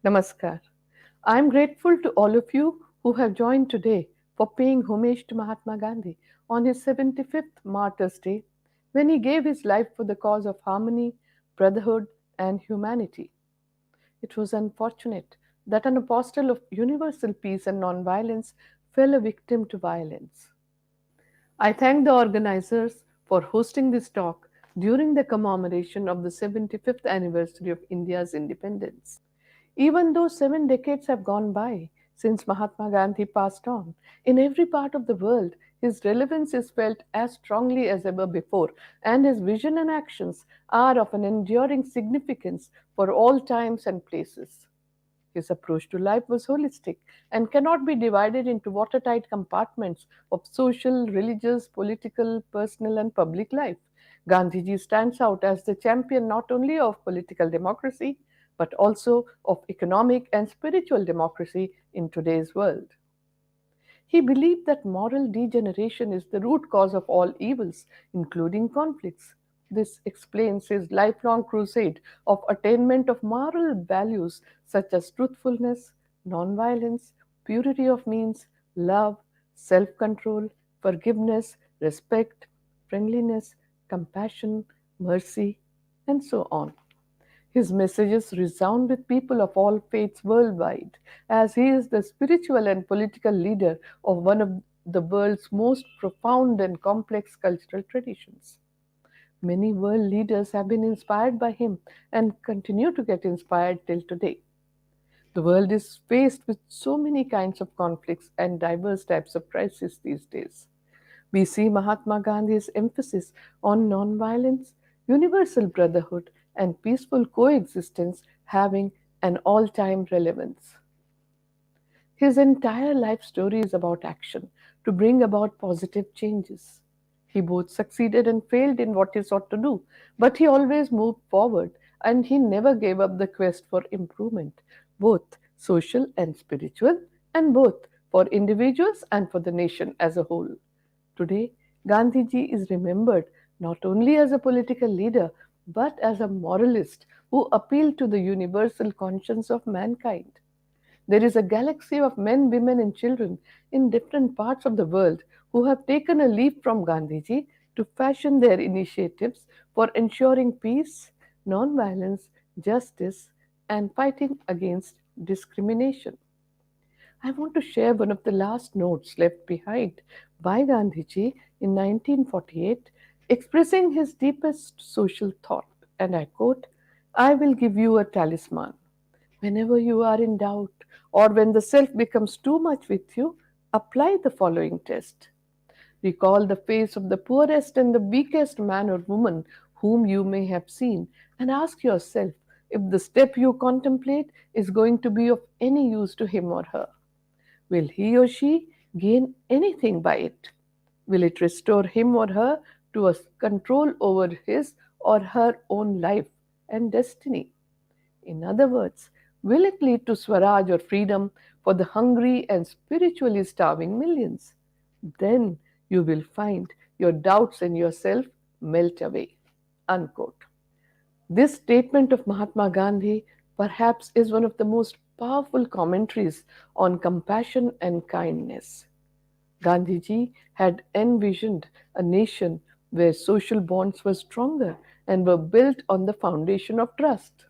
Namaskar. I am grateful to all of you who have joined today for paying homage to Mahatma Gandhi on his 75th Martyrs' Day when he gave his life for the cause of harmony, brotherhood, and humanity. It was unfortunate that an apostle of universal peace and nonviolence fell a victim to violence. I thank the organizers for hosting this talk during the commemoration of the 75th anniversary of India's independence. Even though 7 decades have gone by since Mahatma Gandhi passed on, in every part of the world his relevance is felt as strongly as ever before, and his vision and actions are of an enduring significance for all times and places. His approach to life was holistic and cannot be divided into watertight compartments of social, religious, political, personal, and public life. Gandhiji stands out as the champion not only of political democracy but also of economic and spiritual democracy in today's world. He believed that moral degeneration is the root cause of all evils, including conflicts. This explains his lifelong crusade of attainment of moral values such as truthfulness, nonviolence, purity of means, love, self control, forgiveness, respect, friendliness, compassion, mercy, and so on. His messages resound with people of all faiths worldwide, as he is the spiritual and political leader of one of the world's most profound and complex cultural traditions. Many world leaders have been inspired by him and continue to get inspired till today. The world is faced with so many kinds of conflicts and diverse types of crises these days. We see Mahatma Gandhi's emphasis on nonviolence, universal brotherhood, and peaceful coexistence having an all time relevance. His entire life story is about action to bring about positive changes. He both succeeded and failed in what he sought to do, but he always moved forward and he never gave up the quest for improvement, both social and spiritual, and both for individuals and for the nation as a whole. Today, Gandhiji is remembered not only as a political leader but as a moralist who appealed to the universal conscience of mankind. There is a galaxy of men, women, and children in different parts of the world who have taken a leaf from Gandhiji to fashion their initiatives for ensuring peace, non-violence, justice, and fighting against discrimination. I want to share one of the last notes left behind by Gandhiji in 1948, expressing his deepest social thought. And I quote, I will give you a talisman. Whenever you are in doubt or when the self becomes too much with you, apply the following test. Recall the face of the poorest and the weakest man or woman whom you may have seen and ask yourself if the step you contemplate is going to be of any use to him or her. Will he or she gain anything by it? Will it restore him or her to a control over his or her own life and destiny? In other words, will it lead to Swaraj or freedom for the hungry and spiritually starving millions? Then you will find your doubts in yourself melt away. Unquote. This statement of Mahatma Gandhi perhaps is one of the most powerful commentaries on compassion and kindness. Gandhiji had envisioned a nation where social bonds were stronger and were built on the foundation of trust.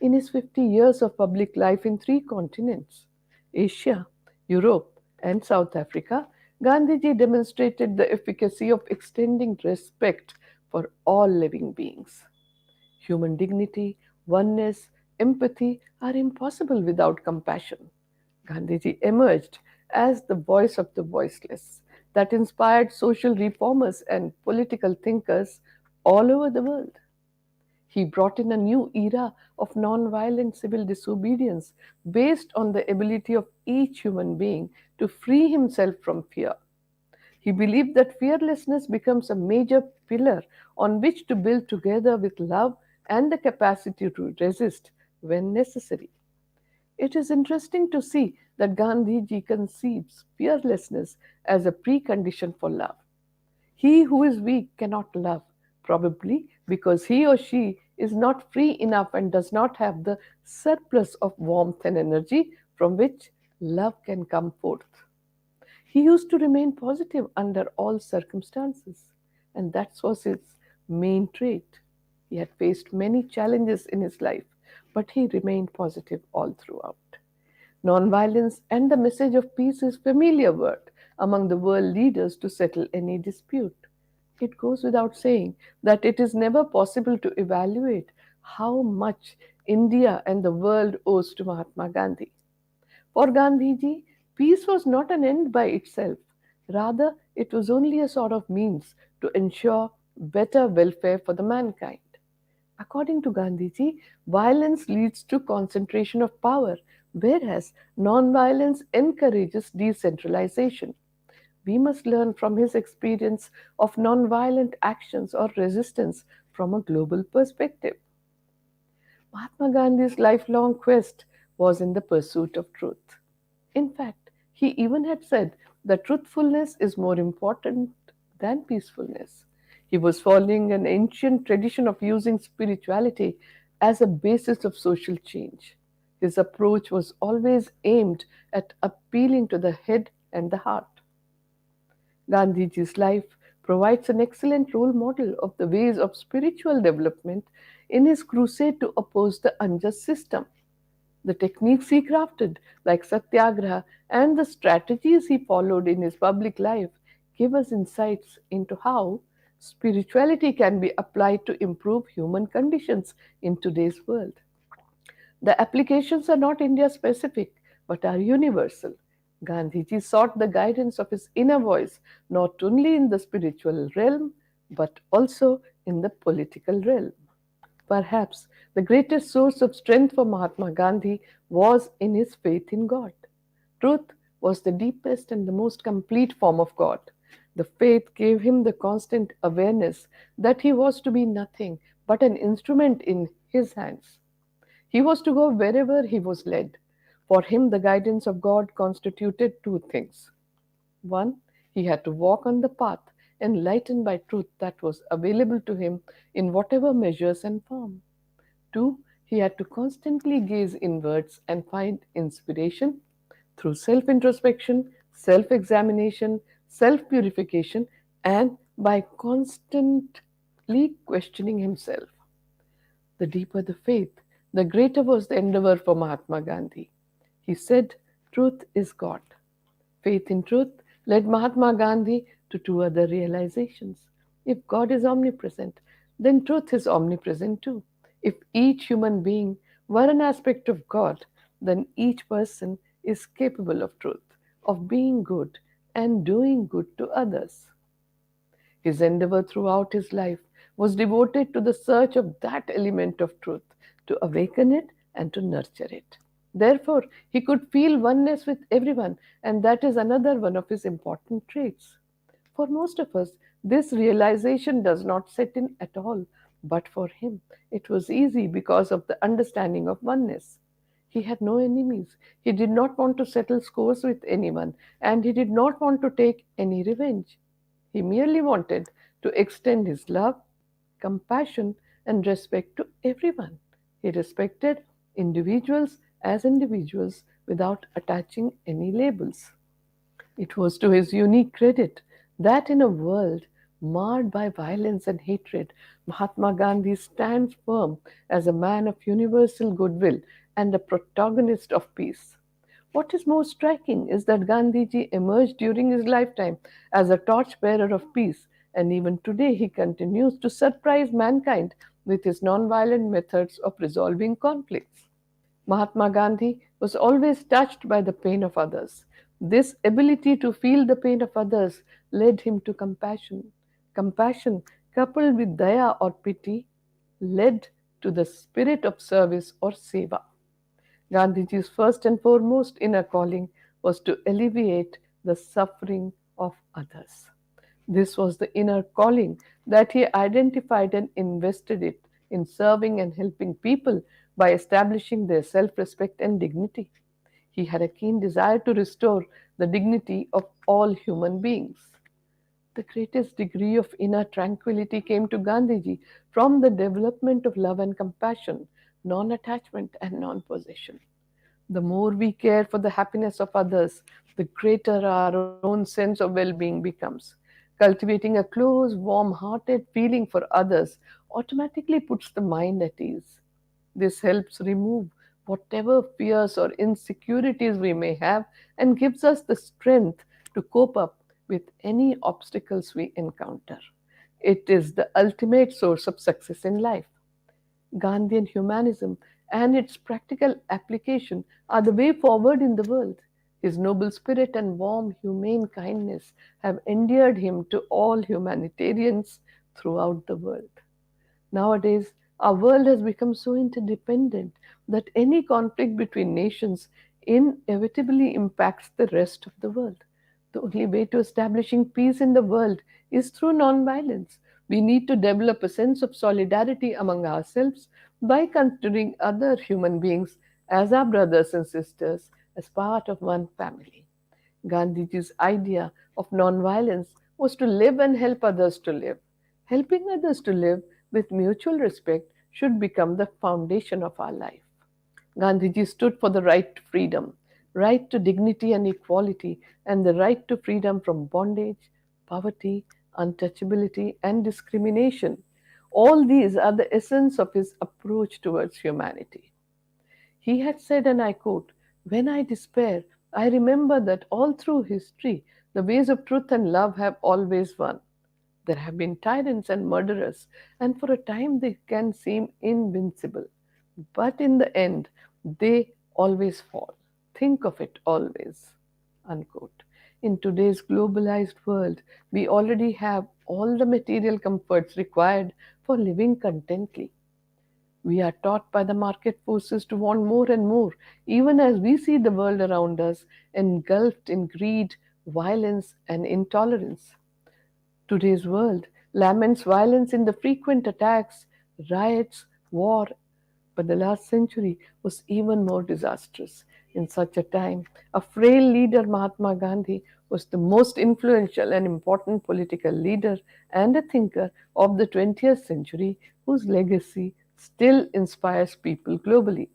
In his 50 years of public life in three continents, Asia, Europe, and South Africa, Gandhiji demonstrated the efficacy of extending respect for all living beings. Human dignity, oneness, empathy are impossible without compassion. Gandhiji emerged as the voice of the voiceless that inspired social reformers and political thinkers all over the world. He brought in a new era of non-violent civil disobedience based on the ability of each human being to free himself from fear. He believed that fearlessness becomes a major pillar on which to build together with love and the capacity to resist when necessary. It is interesting to see that Gandhiji conceives fearlessness as a precondition for love. He who is weak cannot love, probably because he or she is not free enough and does not have the surplus of warmth and energy from which love can come forth. He used to remain positive under all circumstances, and that was his main trait. He had faced many challenges in his life, but he remained positive all throughout. Nonviolence and the message of peace is familiar word among the world leaders to settle any dispute. It goes without saying that it is never possible to evaluate how much India and the world owes to Mahatma Gandhi. For Gandhiji, peace was not an end by itself. Rather, it was only a sort of means to ensure better welfare for the mankind. According to Gandhiji, violence leads to concentration of power, whereas non-violence encourages decentralization. We must learn from his experience of non-violent actions or resistance from a global perspective. Mahatma Gandhi's lifelong quest was in the pursuit of truth. In fact, he even had said that truthfulness is more important than peacefulness. He was following an ancient tradition of using spirituality as a basis of social change. His approach was always aimed at appealing to the head and the heart. Gandhiji's life provides an excellent role model of the ways of spiritual development in his crusade to oppose the unjust system. The techniques he crafted, like Satyagraha, and the strategies he followed in his public life give us insights into how spirituality can be applied to improve human conditions in today's world. The applications are not India specific but are universal. Gandhiji sought the guidance of his inner voice not only in the spiritual realm but also in the political realm. Perhaps the greatest source of strength for Mahatma Gandhi was in his faith in God. Truth was the deepest and the most complete form of God. The faith gave him the constant awareness that he was to be nothing but an instrument in his hands. He was to go wherever he was led. For him, the guidance of God constituted two things. One, he had to walk on the path enlightened by truth that was available to him in whatever measures and form. Two, he had to constantly gaze inwards and find inspiration through self introspection, self examination, self purification, and by constantly questioning himself. The deeper the faith, the greater was the endeavor for Mahatma Gandhi. He said, "Truth is God." Faith in truth led Mahatma Gandhi to two other realizations. If God is omnipresent, then truth is omnipresent too. If each human being were an aspect of God, then each person is capable of truth, of being good and doing good to others. His endeavor throughout his life was devoted to the search of that element of truth, to awaken it and to nurture it. Therefore, he could feel oneness with everyone, and that is another one of his important traits. For most of us, this realization does not set in at all, but for him, it was easy because of the understanding of oneness. He had no enemies. He did not want to settle scores with anyone, and he did not want to take any revenge. He merely wanted to extend his love, compassion, and respect to everyone. He respected individuals as individuals without attaching any labels. It was to his unique credit that in a world marred by violence and hatred, Mahatma Gandhi stands firm as a man of universal goodwill and a protagonist of peace. What is more striking is that Gandhiji emerged during his lifetime as a torchbearer of peace, and even today he continues to surprise mankind with his nonviolent methods of resolving conflicts. Mahatma Gandhi was always touched by the pain of others. This ability to feel the pain of others led him to compassion. Compassion, coupled with daya or pity, led to the spirit of service or seva. Gandhiji's first and foremost inner calling was to alleviate the suffering of others. This was the inner calling that he identified and invested it in serving and helping people by establishing their self respect and dignity. He had a keen desire to restore the dignity of all human beings. The greatest degree of inner tranquility came to Gandhiji from the development of love and compassion, non attachment and non possession. The more we care for the happiness of others, the greater our own sense of well being becomes. Cultivating a close, warm hearted feeling for others automatically puts the mind at ease. This helps remove whatever fears or insecurities we may have and gives us the strength to cope up with any obstacles we encounter. It is the ultimate source of success in life. Gandhian humanism and its practical application are the way forward in the world. His noble spirit and warm, humane kindness have endeared him to all humanitarians throughout the world. Nowadays, our world has become so interdependent that any conflict between nations inevitably impacts the rest of the world. The only way to establishing peace in the world is through nonviolence. We need to develop a sense of solidarity among ourselves by considering other human beings as our brothers and sisters, as part of one family. Gandhiji's idea of nonviolence was to live and help others to live. Helping others to live with mutual respect should become the foundation of our life. Gandhiji stood for the right to freedom, right to dignity and equality, and the right to freedom from bondage, poverty, untouchability, and discrimination. All these are the essence of his approach towards humanity. He had said, and I quote, "When I despair, I remember that all through history, the ways of truth and love have always won. There have been tyrants and murderers, and for a time they can seem invincible. But in the end, they always fall. Think of it always." Unquote. In today's globalized world, we already have all the material comforts required for living contently. We are taught by the market forces to want more and more, even as we see the world around us engulfed in greed, violence, and intolerance. Today's world laments violence in the frequent attacks, riots, war, but the last century was even more disastrous. In such a time, a frail leader, Mahatma Gandhi, was the most influential and important political leader and a thinker of the 20th century whose legacy still inspires people globally.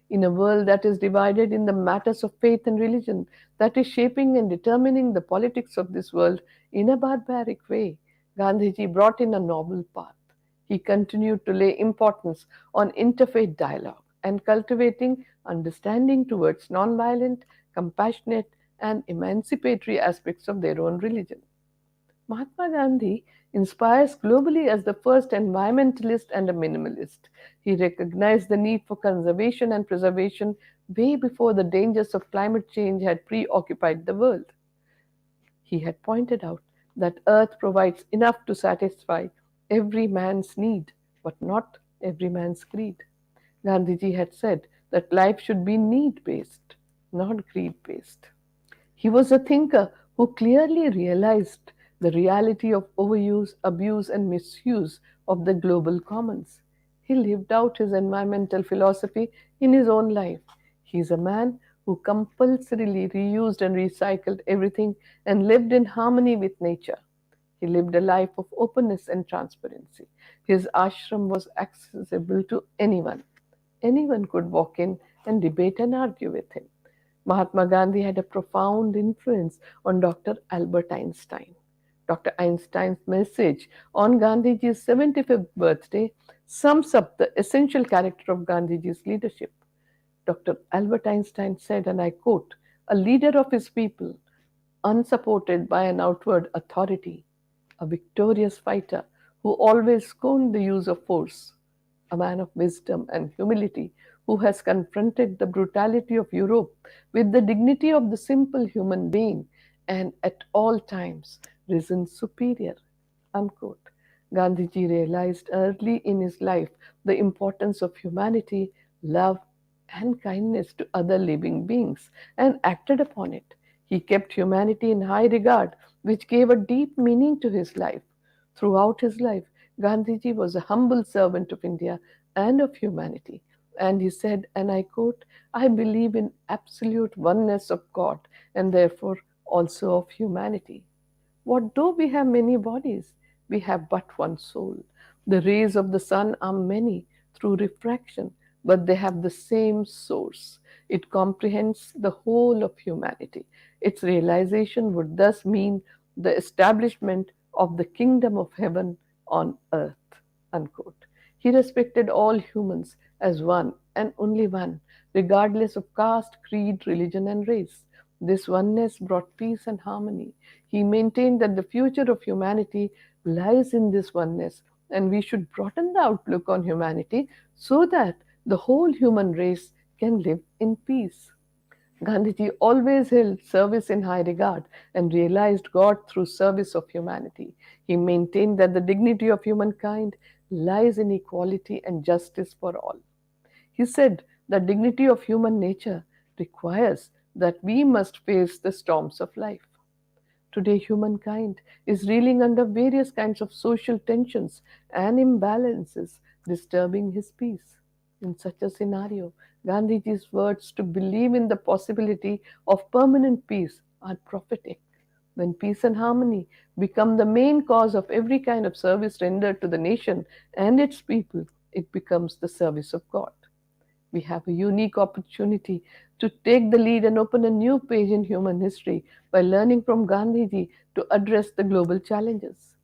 In a world that is divided in the matters of faith and religion, that is shaping and determining the politics of this world in a barbaric way, Gandhiji brought in a novel path. He continued to lay importance on interfaith dialogue and cultivating understanding towards nonviolent, compassionate, and emancipatory aspects of their own religion. Mahatma Gandhi inspires globally as the first environmentalist and a minimalist. He recognized the need for conservation and preservation way before the dangers of climate change had preoccupied the world. He had pointed out that Earth provides enough to satisfy every man's need, but not every man's greed. Gandhiji had said that life should be need based, not greed based. He was a thinker who clearly realized the reality of overuse, abuse, and misuse of the global commons. He lived out his environmental philosophy in his own life. He is a man who compulsorily reused and recycled everything and lived in harmony with nature. He lived a life of openness and transparency. His ashram was accessible to anyone. Anyone could walk in and debate and argue with him. Mahatma Gandhi had a profound influence on Dr. Albert Einstein. Dr. Einstein's message on Gandhiji's 75th birthday sums up the essential character of Gandhiji's leadership. Dr. Albert Einstein said, and I quote, "A leader of his people, unsupported by an outward authority, a victorious fighter who always scorned the use of force, a man of wisdom and humility who has confronted the brutality of Europe with the dignity of the simple human being and at all times risen superior." Unquote. Gandhiji realized early in his life the importance of humanity, love, and kindness to other living beings and acted upon it. He kept humanity in high regard, which gave a deep meaning to his life. Throughout his life, Gandhiji was a humble servant of India and of humanity. And he said, and I quote, "I believe in absolute oneness of God and therefore also of humanity." What though we have many bodies, we have but one soul. The rays of the sun are many through refraction, but they have the same source. It comprehends the whole of humanity. Its realization would thus mean the establishment of the kingdom of heaven on earth. Unquote. He respected all humans as one and only one, regardless of caste, creed, religion, and race. This oneness brought peace and harmony. He maintained that the future of humanity lies in this oneness, and we should broaden the outlook on humanity so that the whole human race can live in peace. Gandhiji always held service in high regard and realized God through service of humanity. He maintained that the dignity of humankind lies in equality and justice for all. He said that dignity of human nature requires that we must face the storms of life. Today, humankind is reeling under various kinds of social tensions and imbalances, disturbing his peace. In such a scenario, Gandhiji's words to believe in the possibility of permanent peace are prophetic. When peace and harmony become the main cause of every kind of service rendered to the nation and its people, it becomes the service of God. We have a unique opportunity to take the lead and open a new page in human history by learning from Gandhiji to address the global challenges.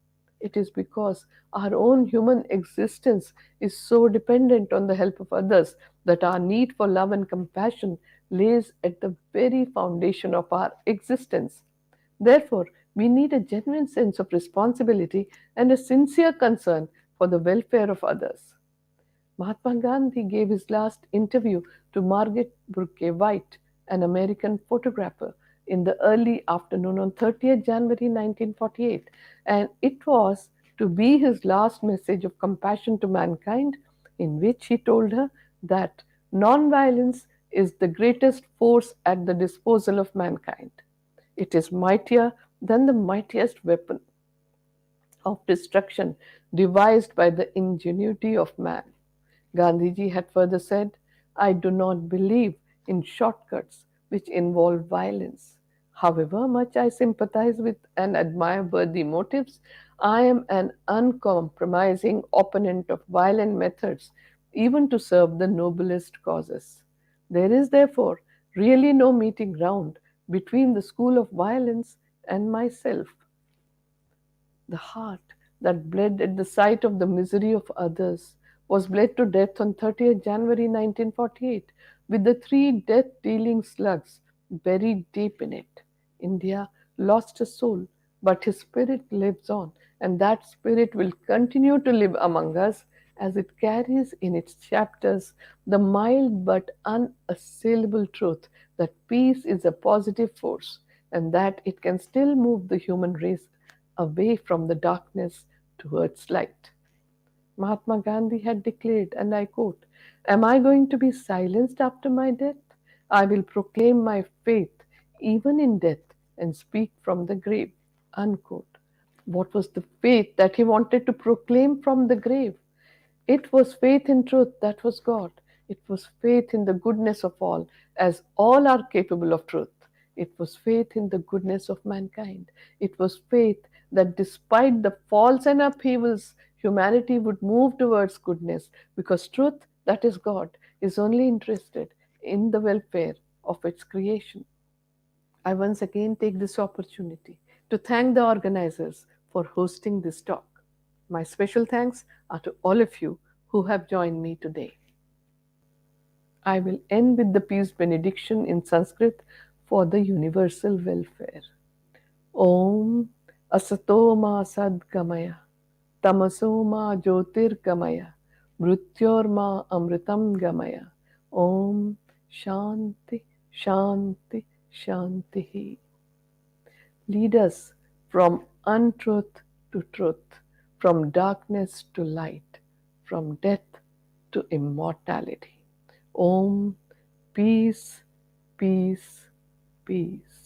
It is because our own human existence is so dependent on the help of others that our need for love and compassion lays at the very foundation of our existence. Therefore, we need a genuine sense of responsibility and a sincere concern for the welfare of others. Mahatma Gandhi gave his last interview to Margaret Burke White, an American photographer, in the early afternoon on 30th January 1948, and it was to be his last message of compassion to mankind, in which he told her that nonviolence is the greatest force at the disposal of mankind. It is mightier than the mightiest weapon of destruction devised by the ingenuity of man. Gandhiji had further said, I do not believe in shortcuts which involve violence. However much I sympathize with and admire worthy motives, I am an uncompromising opponent of violent methods, even to serve the noblest causes. There is therefore really no meeting ground between the school of violence and myself. The heart that bled at the sight of the misery of others was bled to death on 30th January 1948 with the three death dealing slugs buried deep in it. India lost a soul, but his spirit lives on, and that spirit will continue to live among us as it carries in its chapters the mild but unassailable truth that peace is a positive force and that it can still move the human race away from the darkness towards light. Mahatma Gandhi had declared, and I quote, Am I going to be silenced after my death? I will proclaim my faith even in death and speak from the grave. Unquote. What was the faith that he wanted to proclaim from the grave? It was faith in truth that was God. It was faith in the goodness of all, as all are capable of truth. It was faith in the goodness of mankind. It was faith that despite the faults and upheavals, humanity would move towards goodness because truth, that is God, is only interested in the welfare of its creation. I once again take this opportunity to thank the organizers for hosting this talk. My special thanks are to all of you who have joined me today. I will end with the peace benediction in Sanskrit for the universal welfare. Om Asato Ma Sadgamaya Tamaso Ma Jyotirgamaya Mrityor Ma Amritam Gamaya Om Shanti Shanti Shanti. Lead us from untruth to truth, from darkness to light, from death to immortality. Om, peace, peace, peace.